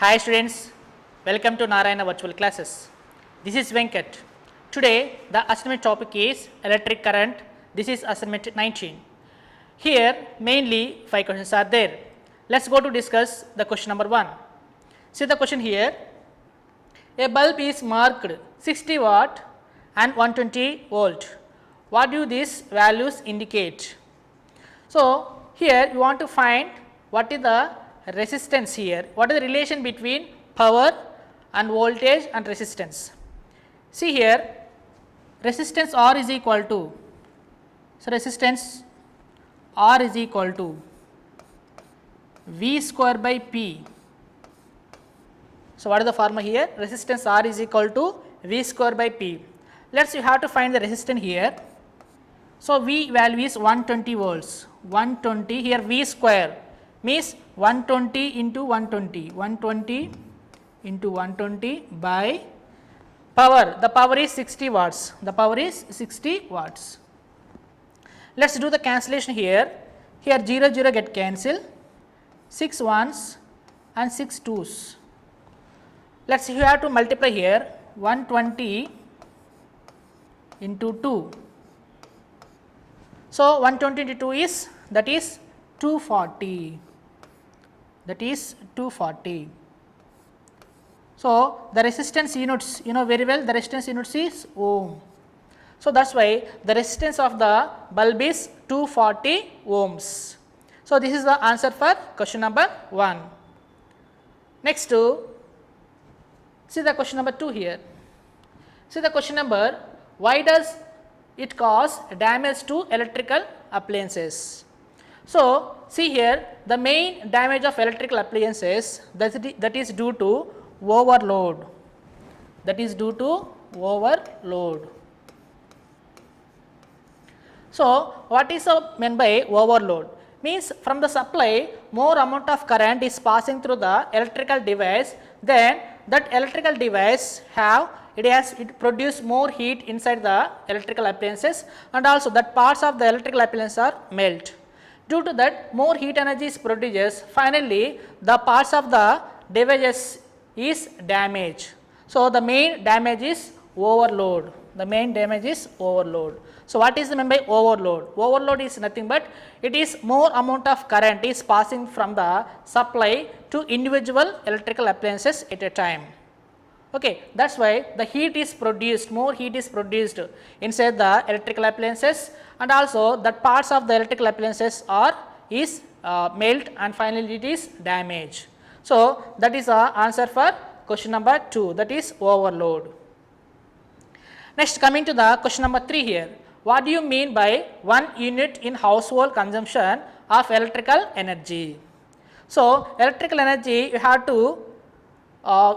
Hi students, welcome to Narayana Virtual Classes. This is Venkat. Today the assignment topic is electric current. This is assignment 19. Here mainly 5 questions are there. Let's go to discuss the question number 1. See the question here. A bulb is marked 60 watt and 120 volt. What do these values indicate? So, here you want to find what is the resistance here, what is the relation between power and voltage and resistance. See here, resistance R is equal to, so resistance R is equal to V square by P. So, what is the formula here? Resistance R is equal to V square by P. Let's you have to find the resistance here. So, V value is 120 volts, 120 here V square means 120 into 120, 120 into 120 by power, the power is 60 watts, the power is 60 watts. Let us do the cancellation here, here 0 0 get cancelled, 6 ones and 6 twos. Let us you have to multiply here 120 into 2. So, 120 into 2 is, that is 240, that is 240. So, the resistance units, you know very well, the resistance units is ohm. So, that is why the resistance of the bulb is 240 ohms. So, this is the answer for question number 1. Next, see the question number 2 here. See the question number, why does it cause damage to electrical appliances? So, see here the main damage of electrical appliances, that is due to overload, that is due to overload. So, what is meant by overload? Means from the supply more amount of current is passing through the electrical device, then that electrical device it produce more heat inside the electrical appliances, and also that parts of the electrical appliances are melt. Due to that more heat energy is produced, finally the parts of the devices is damaged. So, the main damage is overload, the main damage is overload. So, what is meant by overload? Overload is nothing but it is more amount of current is passing from the supply to individual electrical appliances at a time. Okay, that is why the heat is produced, more heat is produced inside the electrical appliances, and also that parts of the electrical appliances is melt, and finally it is damaged. So, that is the answer for question number 2, that is overload. Next, coming to the question number 3 here. What do you mean by 1 unit in household consumption of electrical energy? So, electrical energy you have to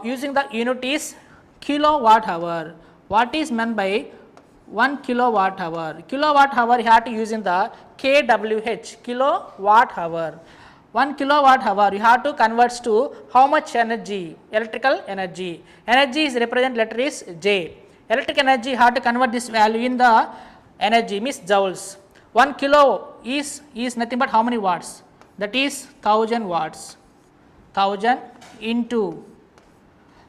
using the unit is kilowatt hour. What is meant by 1 kilowatt hour? Kilowatt hour you have to use in the kWh, kilowatt hour. 1 kilowatt hour you have to convert to how much energy? Electrical energy. Energy is represent letter is J. Electric energy you have to convert this value in the energy means joules. 1 kilo is nothing but how many watts? That is 1000 watts. 1000 into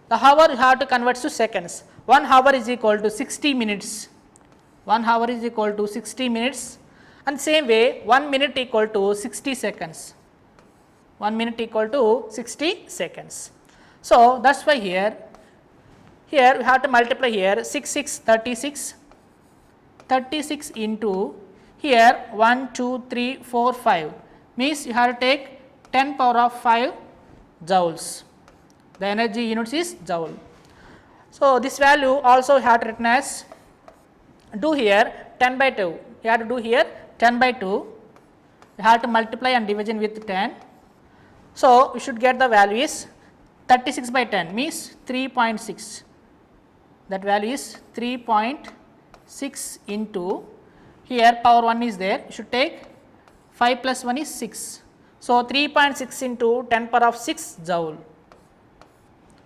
the hour you have to convert to seconds. 1 hour is equal to 60 minutes. 1 hour is equal to 60 minutes, and same way 1 minute equal to 60 seconds. 1 minute equal to 60 seconds. So, that is why here we have to multiply here 36 into here 1 2 3 4 5 means you have to take 10 power of 5 joules. The energy units is joule. So, this value also you have to written as, do here 10 by 2, you have to do here 10 by 2, you have to multiply and division with 10. So, you should get the value is 36 by 10 means 3.6, that value is 3.6 into here power 1 is there, you should take 5 plus 1 is 6. So, 3.6 into 10 power of 6 joule.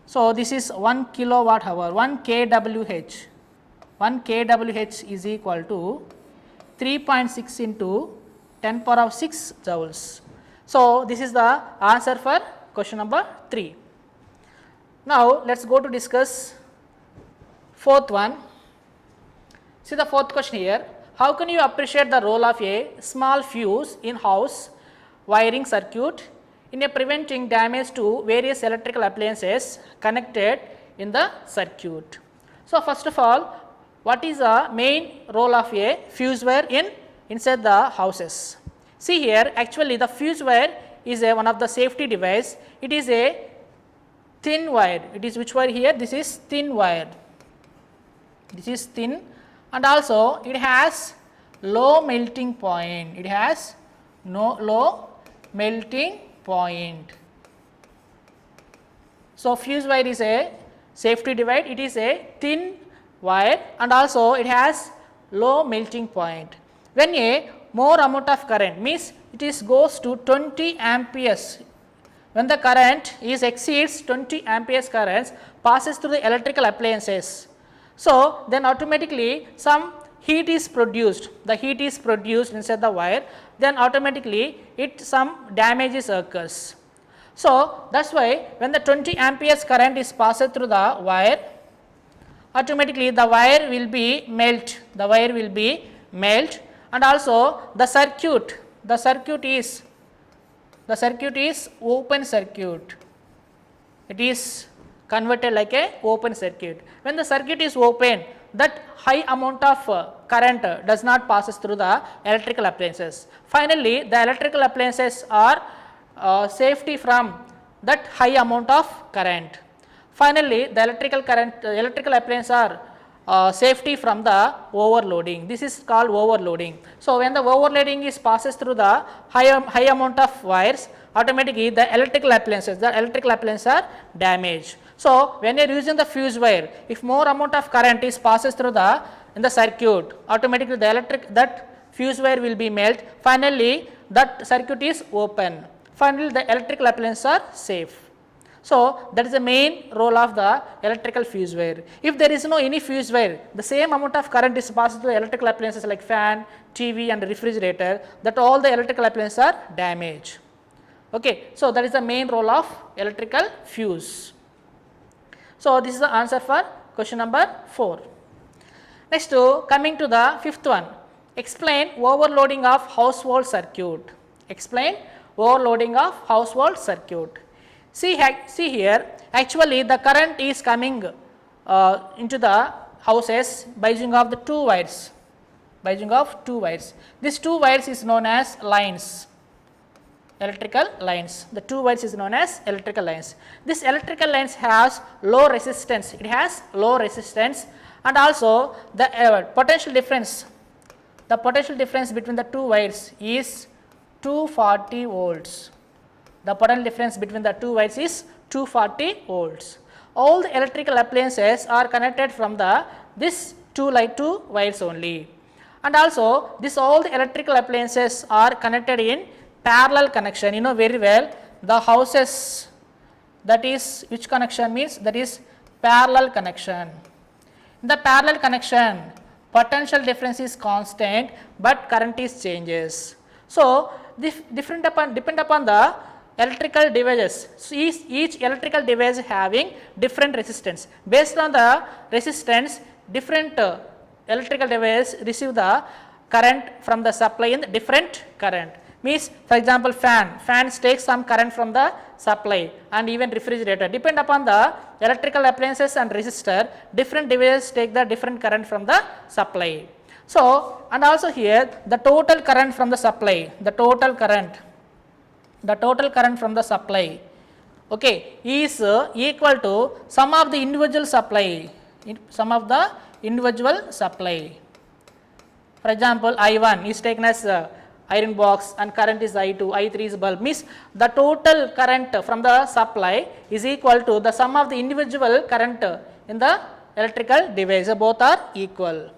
So, this is 1 kilowatt hour, 1 kWh. 1 kWh is equal to 3.6 into 10 power of 6 joules. So, this is the answer for question number 3. Now let's go to discuss fourth one. See the fourth question here. How can you appreciate the role of a small fuse in house wiring circuit in a preventing damage to various electrical appliances connected in the circuit? So first of all, what is the main role of a fuse wire inside the houses? See here, actually the fuse wire is one of the safety device. It is a thin wire. It is which wire here? This is thin wire. This is thin, and also it has low melting point. It has no low melting point. So fuse wire is a safety device. It is a thin wire, and also it has low melting point. When a more amount of current, means it is goes to 20 amperes. When the current is exceeds 20 amperes currents passes through the electrical appliances. So then automatically some heat is produced. The heat is produced inside the wire. Then automatically some damages occurs. So that's why when the 20 amperes current is passed through the wire, automatically the wire will be melt. The wire will be melt, and also the circuit is open circuit. It is converted like a open circuit. When the circuit is open, that high amount of current does not passes through the electrical appliances. Finally, the electrical appliances are safety from that high amount of current. Finally, the electrical appliances are safety from the overloading. This is called overloading. So when the overloading is passes through the high amount of wires, automatically the electrical appliances are damaged. So when you are using the fuse wire, if more amount of current is passes through in the circuit, automatically that fuse wire will be melt. Finally, that circuit is open. Finally, the electrical appliances are safe. So that is the main role of the electrical fuse wire. If there is no any fuse wire, the same amount of current is passed through electrical appliances like fan, TV and refrigerator, that all the electrical appliances are damaged. Okay, so that is the main role of electrical fuse. So this is the answer for question number 4. Next, coming to the fifth one, explain overloading of household circuit. Explain overloading of household circuit. See here, actually the current is coming into the houses by using of the two wires. These two wires is known as lines. Electrical lines. The two wires is known as electrical lines. This electrical lines has low resistance. It has low resistance, and also the potential difference. The potential difference between the two wires is 240 volts. The potential difference between the two wires is 240 volts. All the electrical appliances are connected from this two wires only, and also all the electrical appliances are connected in parallel connection. You know very well the houses, that is which connection means, that is parallel connection. In the parallel connection, potential difference is constant but current is changes. So depend upon the electrical devices. So each electrical device having different resistance. Based on the resistance, different electrical device receive the current from the supply in different current. Means, for example, fans take some current from the supply, and even refrigerator. Depend upon the electrical appliances and resistor, different devices take the different current from the supply. So, and also here the total current from the supply, the total current from the supply, okay, is equal to sum of the individual supply. For example, I1 is taken as iron box and current is I2, I3 is bulb. Means the total current from the supply is equal to the sum of the individual current in the electrical device. Both are equal.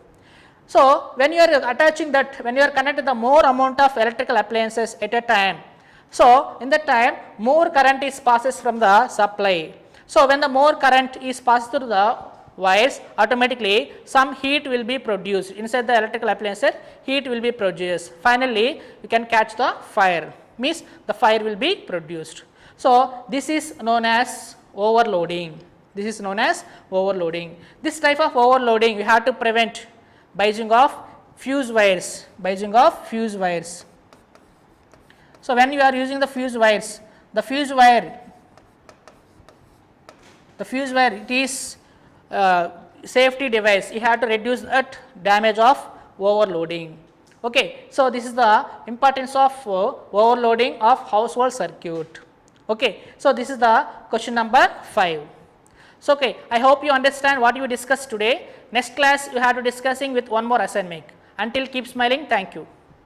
So when you are attaching that, when you are connecting the more amount of electrical appliances at a time, so in that time more current is passes from the supply. So when the more current is passed through the wires, automatically some heat will be produced inside the electrical appliances. Heat will be produced. Finally, you can catch the fire. Means the fire will be produced. So this is known as overloading. This is known as overloading. This type of overloading we have to prevent by using of fuse wires, by using of fuse wires. So, when you are using the fuse wires, the fuse wire it is safety device, you have to reduce that damage of overloading. Okay. So, this is the importance of overloading of household circuit. Okay. So, this is the question number 5. So, okay, I hope you understand what you discussed today. Next class you have to discussing with one more assignment. Until keep smiling, thank you.